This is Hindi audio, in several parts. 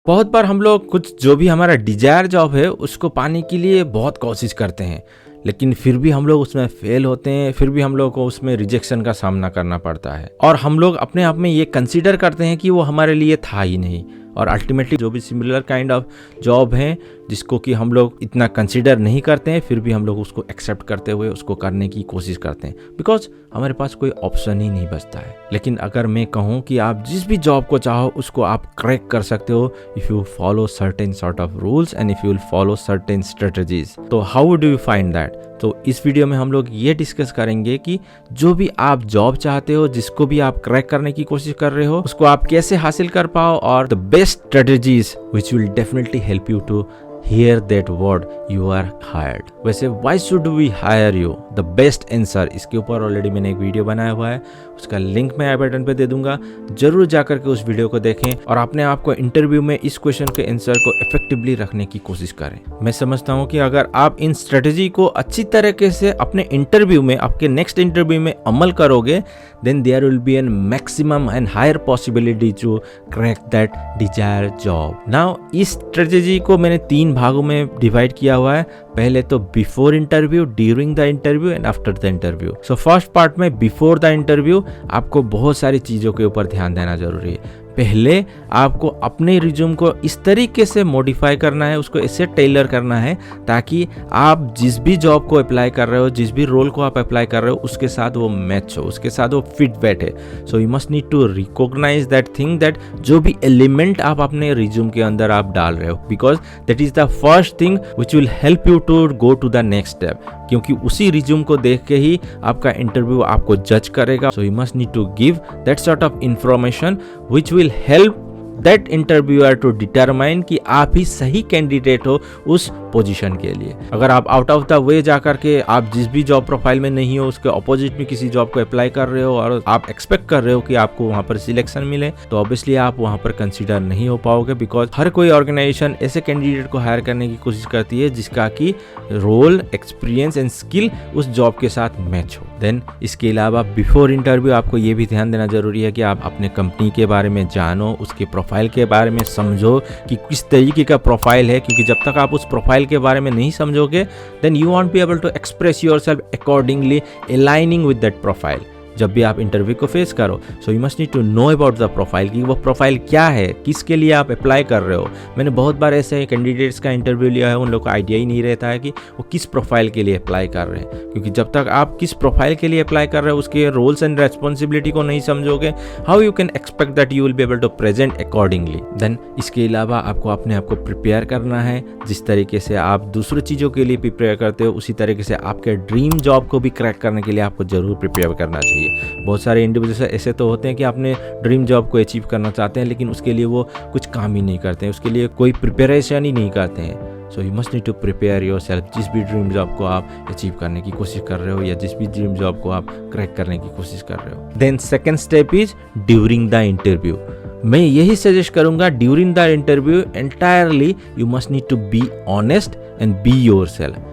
बहुत बार हम लोग कुछ जो भी हमारा डिजायर जॉब है उसको पाने के लिए बहुत कोशिश करते हैं, लेकिन फिर भी हम लोग उसमें फेल होते हैं, फिर भी हम लोग को उसमें रिजेक्शन का सामना करना पड़ता है और हम लोग अपने आप में ये कंसीडर करते हैं कि वो हमारे लिए था ही नहीं। और अल्टीमेटली जो भी सिमिलर काइंड ऑफ जॉब हैं जिसको कि हम लोग इतना कंसीडर नहीं करते हैं, फिर भी हम लोग उसको एक्सेप्ट करते हुए उसको करने की कोशिश करते हैं, बिकॉज हमारे पास कोई ऑप्शन ही नहीं बचता है। लेकिन अगर मैं कहूँ कि आप जिस भी जॉब को चाहो उसको आप क्रैक कर सकते हो if you follow certain sort of rules and if you will follow certain strategies. तो how do you find that? तो इस वीडियो में हम लोग ये डिस्कस करेंगे कि जो भी आप जॉब चाहते हो, जिसको भी आप क्रैक करने की कोशिश कर रहे हो, उसको आप कैसे हासिल कर पाओ और the best strategies which will definitely help you to hear that word you are hired। वैसे why should we hire you? The best answer, इसके ऊपर ऑलरेडी मैंने एक वीडियो बनाया हुआ है, उसका लिंक मैं आई बटन पे दे दूंगा, जरूर जाकर के उस वीडियो को देखें और अपने आप को इंटरव्यू में इस क्वेश्चन के आंसर को इफेक्टिवली रखने की कोशिश करें। मैं समझता हूँ कि अगर आप इन स्ट्रेटजी को अच्छी तरीके से अपने इंटरव्यू में, आपके नेक्स्ट इंटरव्यू में अमल करोगे, then there will be a maximum and higher possibility to crack that desired job। Now इस स्ट्रेटजी को मैंने 3 भागों में डिवाइड किया हुआ है। पहले तो before interview, during the interview and after the interview. So first part में बिफोर द इंटरव्यू आपको बहुत सारी चीज़ों के ऊपर ध्यान देना जरूरी है। पहले आपको अपने रिज्यूम को इस तरीके से मॉडिफाई करना है, उसको ऐसे टेलर करना है ताकि आप जिस भी जॉब को अप्लाई कर रहे हो, जिस भी रोल को आप अप्लाई कर रहे हो, उसके साथ वो मैच हो, उसके साथ वो फिट बैठे। So you must need to recognize that thing, that जो भी एलिमेंट आप अपने रिज्यूम के अंदर आप डाल रहे हो, because that is the first thing which will help you to go to the next step. क्योंकि उसी रिज्यूम को देख के ही आपका इंटरव्यू आपको जज करेगा। So you must need to give that sort of information which will help that interviewer to determine कि आप ही सही कैंडिडेट हो उस पोजीशन के लिए। अगर आप आउट ऑफ द वे जाकर के आप जिस भी जॉब प्रोफाइल में नहीं हो, उसके ऑपोजिट में किसी जॉब को अप्लाई कर रहे हो और आप एक्सपेक्ट कर रहे हो कि आपको वहां पर सिलेक्शन मिले, तो ऑब्वियसली आप वहां पर कंसीडर नहीं हो पाओगे, बिकॉज हर कोई ऑर्गेनाइजेशन ऐसे कैंडिडेट को हायर करने की कोशिश करती है जिसका कि रोल, एक्सपीरियंस एंड स्किल उस जॉब के साथ मैच हो। देन इसके अलावा बिफोर इंटरव्यू आपको ये भी ध्यान देना जरूरी है कि आप अपने कंपनी के बारे में जानो, उसके प्रोफाइल के बारे में समझो कि किस तरीके का प्रोफाइल है, क्योंकि जब तक आप उस प्रोफाइल के बारे में नहीं समझोगे then you won't be able to express yourself accordingly aligning with that profile. जब भी आप इंटरव्यू को फेस करो, so you must need to know about the profile कि वो प्रोफाइल क्या है, किसके लिए आप अप्लाई कर रहे हो। मैंने बहुत बार ऐसे कैंडिडेट्स का इंटरव्यू लिया है, उन लोगों को आइडिया ही नहीं रहता है कि वो किस प्रोफाइल के लिए अप्लाई कर रहे हैं, क्योंकि जब तक आप किस प्रोफाइल के लिए अप्लाई कर रहे हो, उसके रोल्स एंड रेस्पॉन्सिबिलिटी को नहीं समझोगे, how you can expect that you will be able to present accordingly. Then इसके अलावा आपको अपने आप को प्रिपेयर करना है, जिस तरीके से आप दूसरी चीज़ों के लिए प्रिपेयर करते हो उसी तरीके से आपके ड्रीम जॉब को भी क्रैक करने के लिए आपको जरूर प्रिपेयर करना चाहिए। बहुत सारे इंडिविजुअल्स ऐसे तो होते हैं कि अपने ड्रीम जॉब को अचीव करना चाहते हैं, लेकिन उसके लिए वो कुछ काम ही नहीं करते हैं, उसके लिए कोई प्रिपरेशन ही नहीं करते हैं। So you must need to prepare yourself. जिस भी ड्रीम जॉब को आप अचीव करने की कोशिश कर रहे हो या जिस भी ड्रीम जॉब को आप क्रैक करने की कोशिश कर रहे हो। Then second step is during the interview. मैं यही सजेस्ट करूंगा, during the interview entirely you must need to be honest and be yourself.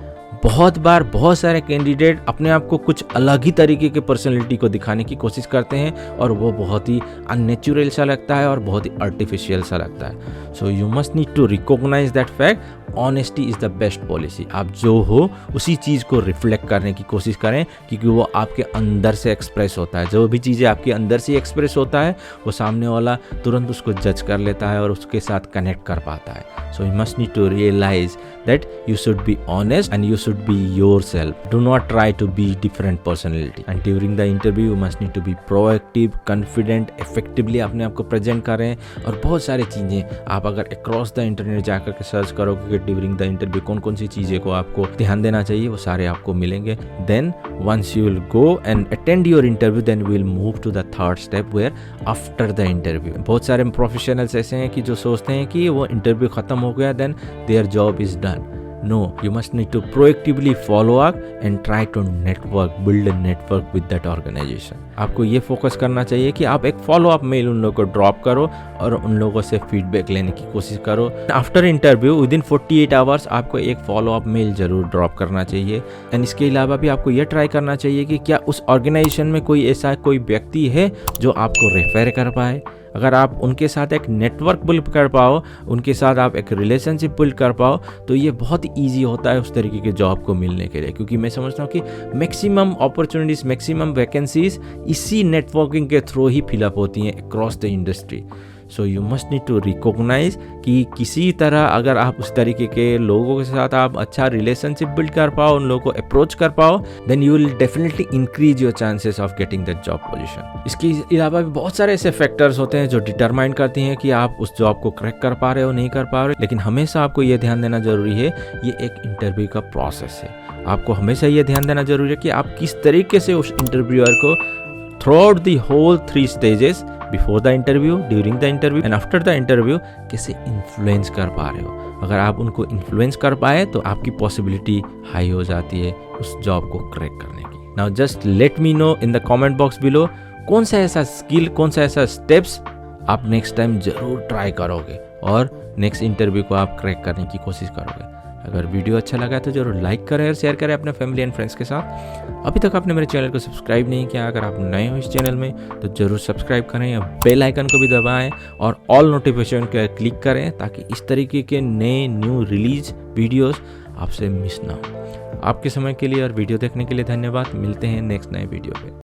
बहुत बार बहुत सारे कैंडिडेट अपने आप को कुछ अलग ही तरीके के पर्सनैलिटी को दिखाने की कोशिश करते हैं और वो बहुत ही अननेचुरल सा लगता है और बहुत ही आर्टिफिशियल सा लगता है। So you must need to recognize that fact. Honesty is the best policy. आप जो हो उसी चीज़ को रिफ्लेक्ट करने की कोशिश करें, क्योंकि वो आपके अंदर से एक्सप्रेस होता है। जो भी चीज़ें आपके अंदर से एक्सप्रेस होता है वो सामने वाला तुरंत उसको जज कर लेता है और उसके साथ कनेक्ट कर पाता है। So you must need to realize that you should be honest and you should be yourself. Do not try to be different personality. And during the interview you must need to be proactive, confident, effectively अपने आप को प्रेजेंट करें। और बहुत सारी चीज़ें आप अगर अक्रॉस द इंटरनेट जाकर के सर्च करोगे कि ड्यूरिंग द इंटरव्यू कौन कौन सी चीज़ें को आपको ध्यान देना चाहिए, वो सारे आपको मिलेंगे। Then once you will go and attend your interview, then we will move to the third step where after the interview। बहुत सारे प्रोफेशनल्स ऐसे हैं कि जो सोचते हैं कि वो इंटरव्यू खत्म हो गया then their job is done। No, you must need to proactively follow up and try to network, build a network with that organization। आपको ये फोकस करना चाहिए कि आप एक फॉलो अप मेल उन लोगों को ड्रॉप करो और उन लोगों से फीडबैक लेने की कोशिश करो। After interview with in 48 hours आपको एक फॉलो अप मेल जरूर ड्रॉप करना चाहिए। एंड इसके अलावा भी आपको ये ट्राई करना चाहिए कि क्या उस ऑर्गेनाइजेशन में कोई ऐसा कोई व्यक्ति है जो आपको रेफर कर पाए। अगर आप उनके साथ एक नेटवर्क बिल्ड कर पाओ, उनके साथ आप एक रिलेशनशिप बिल्ड कर पाओ, तो ये बहुत ईजी होता है उस तरीके के जॉब को मिलने के लिए। क्योंकि मैं समझता हूँ कि मैक्सिमम अपॉर्चुनिटीज़, मैक्सिमम वैकेंसीज इसी नेटवर्किंग के थ्रू ही फिलअप होती हैं across the industry. So you must need to recognize कि किसी तरह अगर आप उस तरीके के लोगों के साथ आप अच्छा रिलेशनशिप बिल्ड कर पाओ, उन लोगों को अप्रोच कर पाओ, then you will definitely increase your chances of getting that job position. इसके अलावा भी बहुत सारे ऐसे फैक्टर्स होते हैं जो डिटरमाइन करती हैं कि आप उस जॉब को क्रैक कर पा रहे हो, नहीं कर पा रहे हो। लेकिन हमेशा आपको ये ध्यान देना जरूरी है, ये एक इंटरव्यू का प्रोसेस है। आपको हमेशा ये ध्यान देना जरूरी है कि आप किस तरीके से उस इंटरव्यूअर को throughout the whole 3 stages, before the interview, during the interview and after the interview, कैसे इन्फ्लुएंस कर पा रहे हो। अगर आप उनको इन्फ्लुएंस कर पाए तो आपकी पॉसिबिलिटी हाई हो जाती है उस जॉब को क्रैक करने की। Now just let me know in the comment box below, कौन सा ऐसा स्किल, कौन सा ऐसा स्टेप्स आप नेक्स्ट टाइम जरूर ट्राई करोगे और नेक्स्ट इंटरव्यू को आप क्रैक करने की कोशिश करोगे। अगर वीडियो अच्छा लगा तो जरूर लाइक करें और शेयर करें अपने फैमिली एंड फ्रेंड्स के साथ। अभी तक आपने मेरे चैनल को सब्सक्राइब नहीं किया, अगर आप नए हो इस चैनल में तो जरूर सब्सक्राइब करें या बेल आइकन को भी दबाएं और ऑल नोटिफिकेशन को क्लिक करें ताकि इस तरीके के नए न्यू रिलीज वीडियोस आपसे मिस ना हो। आपके समय के लिए और वीडियो देखने के लिए धन्यवाद। मिलते हैं नेक्स्ट नए वीडियो पे।